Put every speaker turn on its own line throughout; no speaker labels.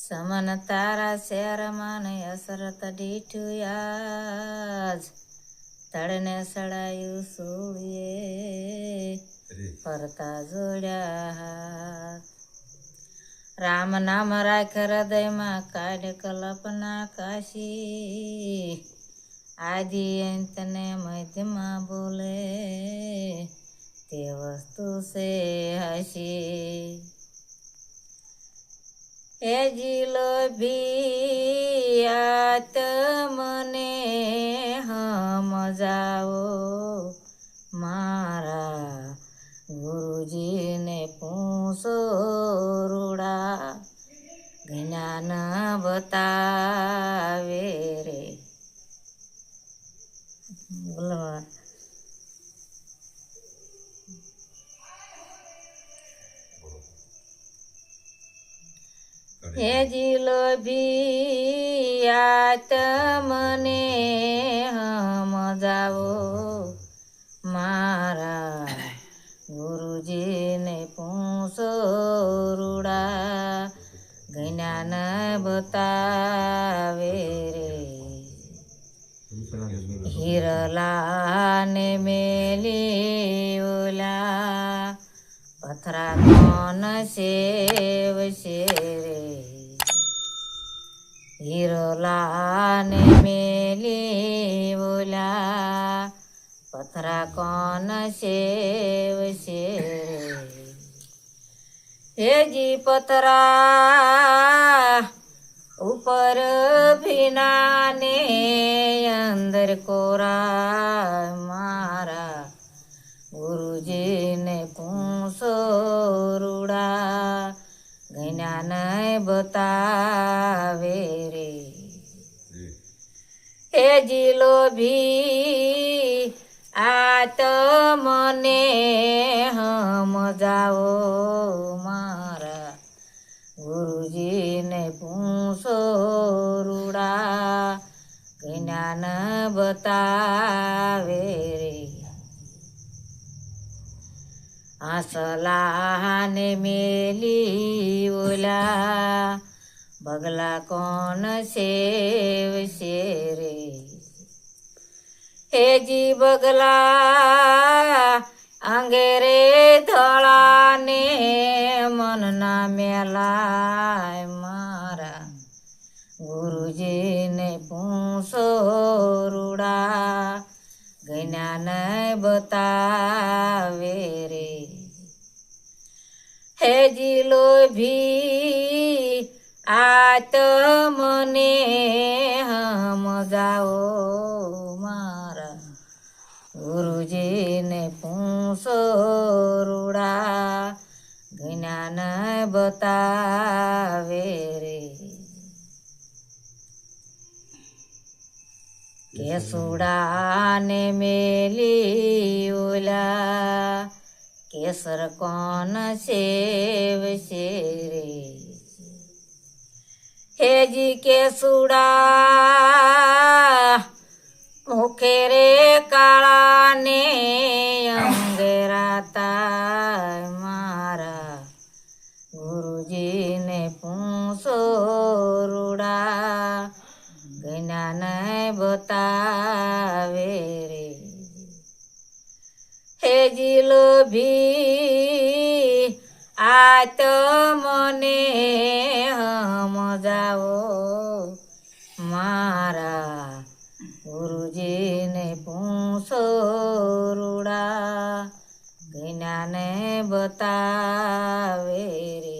समन तारा शेर मान असरत डीठुयाज तड़ने सड़ायु सूड़िए परता जोड्या राम नाम राख हृदय में काढ़ कल्पना काशी आदि अंत ने मध्य में बोले ते वस्तु से हसी ए जिलो भी आत्मने हम जाओ मारा गुरुजी ने पूछो रूड़ा ज्ञान बतावे रे बोलो हे जिलो भी आत्मने हम जाओ मारा गुरुजी ने पूछो रूड़ा ज्ञान बतावे रे हिरला ने मेली ओला पथरा कौन सेव शेरे हिरला ने मेली बोला पथरा कौन सेव शेरे हे जी पथरा ऊपर भीना ने अंदर कोरा मारा गुरुजी ने पूछो रूड़ा ज्ञान बतावे रे हे जिलो भी आत्मने हम जाओ मारा गुरुजी ने पूछो रूड़ा ज्ञान बतावे रे आसला ने मेली ओला बगला कौन सेव शेरे हे जी बगला अंगेरे धड़ा ने मन ना मेला मारा गुरुजी ने पूछो रूड़ा ज्ञान बतावे रे हे जिलो भी आत्मने हम जाओ मारा गुरुजी ने पूछो रूड़ा ज्ञान बतावे रे केसुड़ा ने मेली ओला केसर कौन सेव शेरे हे जी केसुड़ा मुखे रे काला ने अंगेराता मारा गुरुजी ने पूछो रूड़ा ज्ञान बतावे रे हे जिलो भी आत्मने हम जाओ मारा गुरुजी ने पूछो रूड़ा ज्ञान बतावे रे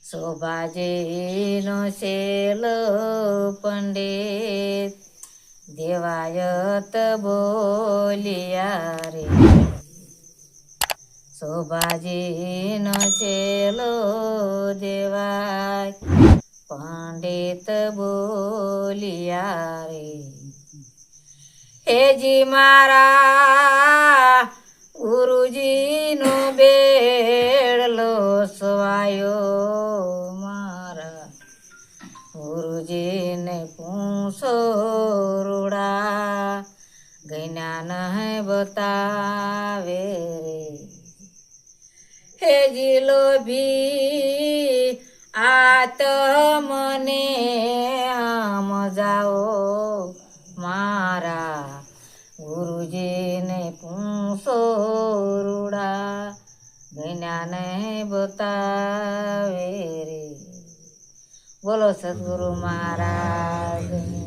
शोभाजी नो सेलो पंडित देवायत बोलिया रे शोभाजी नो सेलो देवाय पंडित बोलिया रे हे जी मारा गुरुजी नो बेड़लो स्वायो मारा गुरुजी ने पूछो रूड़ा ज्ञान बतावे रे हे जिलो भी વાત મને સમજાવો, મારા ગુરુજીને પૂછો રૂડા, જ્ઞાને બતાવે રે. બોલો સદગુરુ મહારાજ.